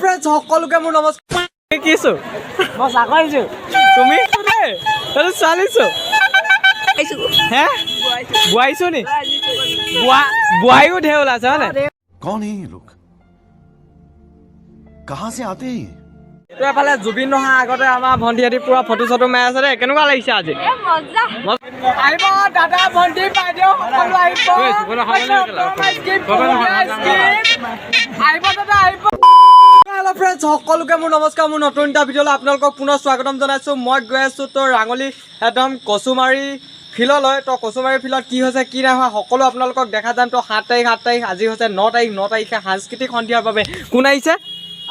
Friends সকলকে মোৰ নমস্কাৰ কিছো মই চাকৰিছো তুমি তই চালিছো হে বুৱাইছো নি বুৱাইও ঢেউলা আছে হয়নে कौन है ये लोग कहां से आते हैं তো এফালে জুবিন নহা আগতে আমাৰ ভণ্টিহঁতি পুৰা ফটো চটো মাৰি আছে দেই কেনেকুৱা লাগিছে আজি আহিব দাদা ভণ্টি বাইদেউ সকলো আহিব দাদা আহিব হেল্ল' ফ্ৰেণ্ডছ সকলোকে মোৰ নমস্কাৰ মোৰ নতুন এটা ভিডিঅ'লৈ আপোনালোকক পুনৰ স্বাগতম জনাইছোঁ মই গৈ আছোঁ তো ৰাঙলী একদম কচুমাৰী ফিল্ডলৈ তো কচুমাৰী ফিল্ডত কি হৈছে কি নাই হোৱা সকলো আপোনালোকক দেখা যাম তো 7 তাৰিখ আজি হৈছে 9 তাৰিখে সাংস্কৃতিক সন্ধিয়াৰ বাবে কোন আহিছে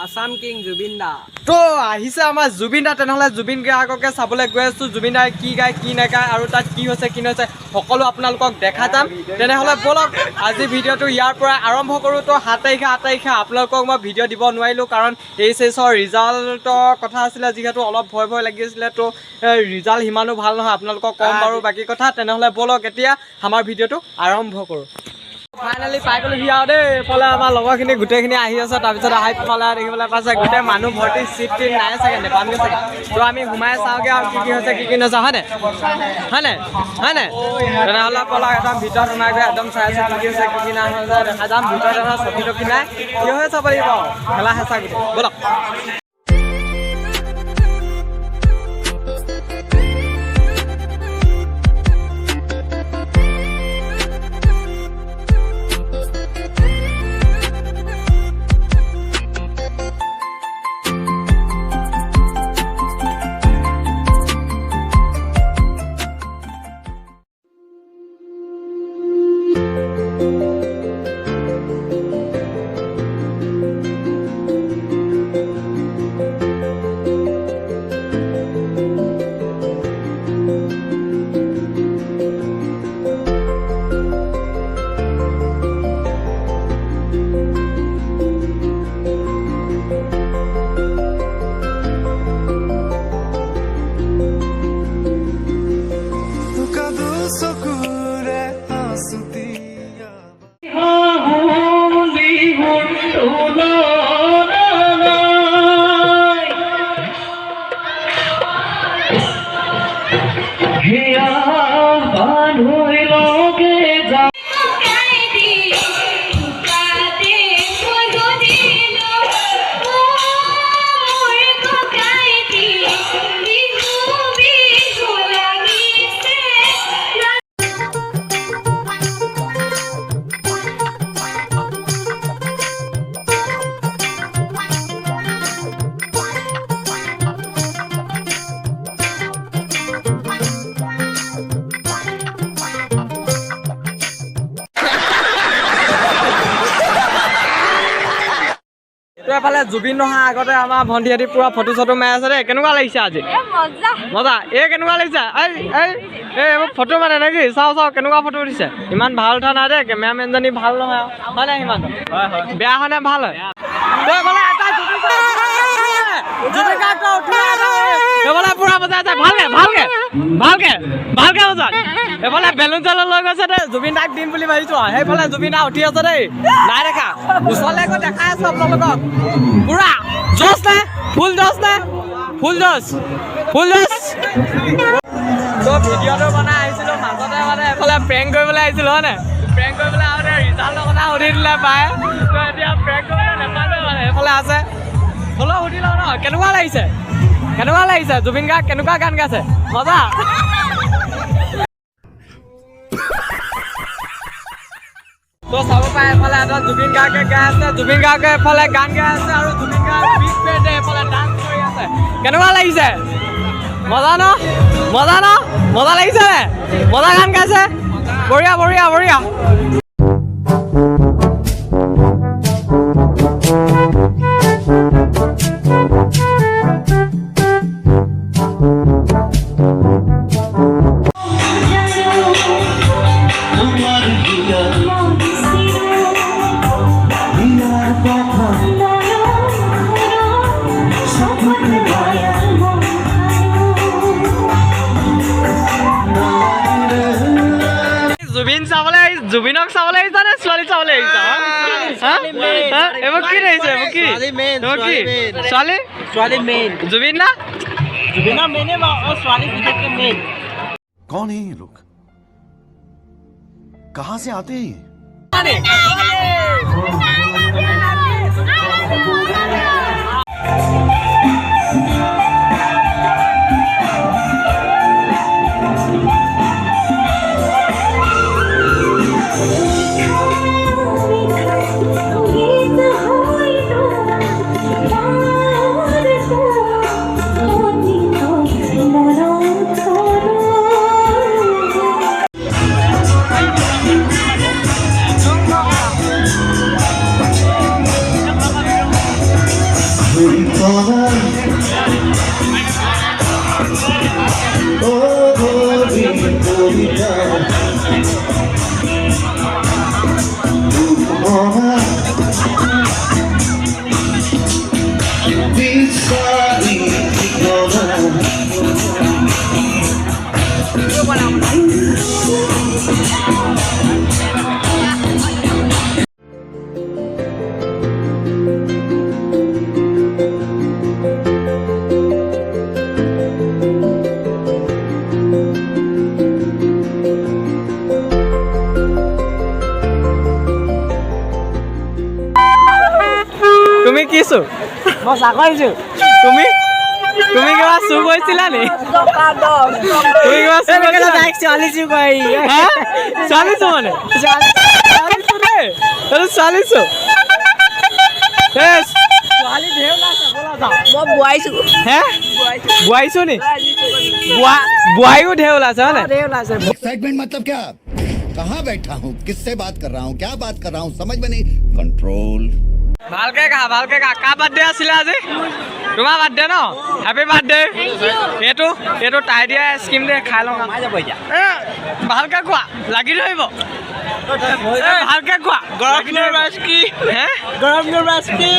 আসাম কিং জুবিন দা তো আহিছে আমাৰ জুবিন দা তেনেহ'লে জুবিন গায়ককে চাবলৈ গৈ আছোঁ জুবিন দাই কি গায় কি নাগায় আৰু তাত কি হৈছে কি নহৈছে সকলো আপোনালোকক দেখা যাম তেনেহ'লে বলক আজি ভিডিঅ'টো ইয়াৰ পৰা আৰম্ভ কৰোঁ তো 7 তাৰিখে আপোনালোকক মই ভিডিঅ' দিব নোৱাৰিলোঁ কাৰণ এইচএছৰ ৰিজাল্টৰ কথা আছিলে যিহেতু অলপ ভয় লাগি আছিলে তো ৰিজাল্ট সিমানো ভাল নহয় আপোনালোকক কম বাৰু বাকী কথা তেনেহ'লে বলক এতিয়া আমাৰ ভিডিঅ'টো আৰম্ভ কৰোঁ ফাইনেলি পাই গ'লো হিয়া দেই এইফালে আমাৰ লগৰখিনি গোটেইখিনি আহি আছে তাৰপিছত আহি ফালে দেখিবলৈ পাইছে গোটেই মানুহ ভৰ্তি চিট টিট নাই চাগে নেপামগৈ চাগে তো আমি সোমাই চাওঁগৈ আৰু কি হৈছে কি নহৈছে হয়নে তেনেহ'লে পলক একদম ভিতৰত সোমাই গৈ একদম চাই আছোঁ কি হৈছে কি নাই হৈছে দেখা যাম ভিতৰত এটা চকী টকী নাই কি হৈ চাব লাগিব খেলা হেঁচা গোটেই ব'লক এফালে জুবিন নহা আগতে আমাৰ ভণ্টিহঁতি পুৰা ফটো চটো মাৰি আছে দেই কেনেকুৱা লাগিছে আজি মজা কেনেকুৱা লাগিছে এই ফটো মানে নেকি চাওঁ কেনেকুৱা ফটো উঠিছে ইমান ভাল উঠা নাই দেই কেমেৰামেনজনী ভাল নহয় হয় নাই সিমান বেয়া হয় নে ভাল হয় পুৰা বজাই আছে ভালকে বজাত এইফালে বেলুন চেলুন লৈ গৈছে দেই জুবিন দাক দিম বুলি ভাবিছো সেইফালে জুবিন দা উঠি আছে দেই নাই দেখা ওচৰলৈ গৈ দেখাই আছো আপোনালোকক পুৰা জোচ নে ফুল জোচ তো ভিডিঅ'টো বনাই আহিছিলোঁ মাজতে মানে এইফালে প্ৰেংক কৰিবলৈ আহিছিলোঁ হয় নাই প্ৰেংক কৰিবলৈ আহোঁতে ৰিজাল্টৰ কথা সুধি দিলে পায় তো এতিয়া প্ৰেংক কৰিবলৈ নেপালোঁ মানে এইফালে আছে হ'লেও সুধি লওঁ ন কেনেকুৱা লাগিছে জুবিন গাৰ্গ কেনেকুৱা গান গাইছে মজা তো চাব পাৰে এফালে এটা জুবিন গাৰ্গে গাই আছে জুবিন গাৰ্গে এফালে গান গাই আছে আৰু জুবিন গাৰ্গ বিগ বেণ্ডে এফালে ডান্স কৰি আছে কেনেকুৱা লাগিছে মজা লাগিছে মজা গান গাইছে বঢ়িয়া জুবিনক চাবলৈ আহিছা নে ছোৱালী চাবলৈ আহিছা এইবোৰ কি আহিছে এইবোৰ কি ছোৱালী ছোৱালী মেইন জুবিন না জুবিনৰ মেইনে ছোৱালী বিশেষকৈ মেইন कौन है ये लोग कहाँ से आते हैं ये? তুমি কিছো মই চাকৰিছোঁ তুমি তুমি কিবা চুৰ কৰিছিলা নি তুমি কিবা চুৰ কৰিছিলা নি? ছোৱালী চুৰ কৰি হা? চালিছো মানে চালিছো দেই এইটো চালিছো ছোৱালী ঢেৰ ওলাইছে ব'লা যাওঁ মই বোৱাইছোঁ হে বোৱাইছো নি বোৱাইও ঢেৰ ওলাইছে হয় নাই ঢেৰ ওলাইছে एक्साइटमेंट मतलब क्या कहाँ बैठा हूँ किससे बात कर रहा हूँ क्या बात कर रहा हूँ समझ में नहीं कंट्रोल ভালকে খা কাৰ বাৰ্থডে আছিলে আজি তোমাৰ বাৰ্থডে ন হেপী বাৰ্থডে এইটো তাই দিয়া স্কিম দে খাই লওঁ ভালকে কোৱা লাগি ধৰিব ভালকে কোৱা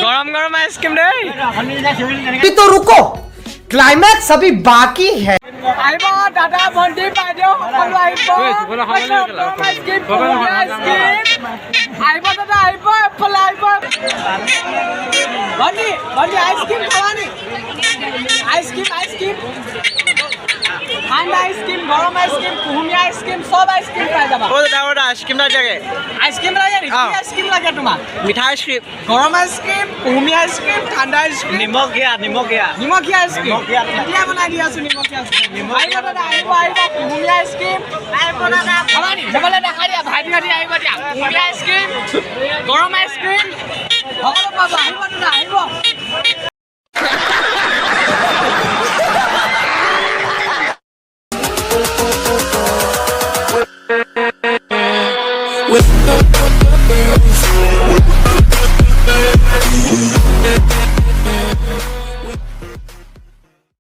গৰম গৰম আইচক্ৰীম দেই तो रुको क्लाइमैक्स अभी बाकी है আহিব দাদা ভণ্টি বাইদেউ সকলো আহিব আহিব দাদা আহিব এফালে আহিব ভণ্টি আইচক্ৰীম খাবা নি আইচক্ৰীম ঠাণ্ডা আইচক্ৰীম গৰম আইচক্ৰীম কুহুমীয়া আইচক্ৰীম চব আইচক্ৰীম পাই যাবা আইচক্ৰীম লাগে আইচক্ৰীম লাগে নি কি আইচক্ৰীম লাগে তোমাক মিঠা আইচক্ৰীম গৰম আইচক্ৰীম কুহুমীয়া আইচক্ৰীম ঠাণ্ডা আইচক্ৰীম নিমখীয়া নিমখীয়া আইচক্ৰীম এতিয়া বনাই দি আছো নিমখীয়া আইচক্ৰীম আহিব দাদা আহিব কুহুমীয়া আইচক্ৰীম আহিব দাদা খাবা নি যাবলৈ দেখাই দিয়া ভাইটি আহিব দিয়া কুহুমীয়া আইচক্ৰীম গৰম আইচক্ৰীম সকলো পাবা আহিব দাদা আহিব with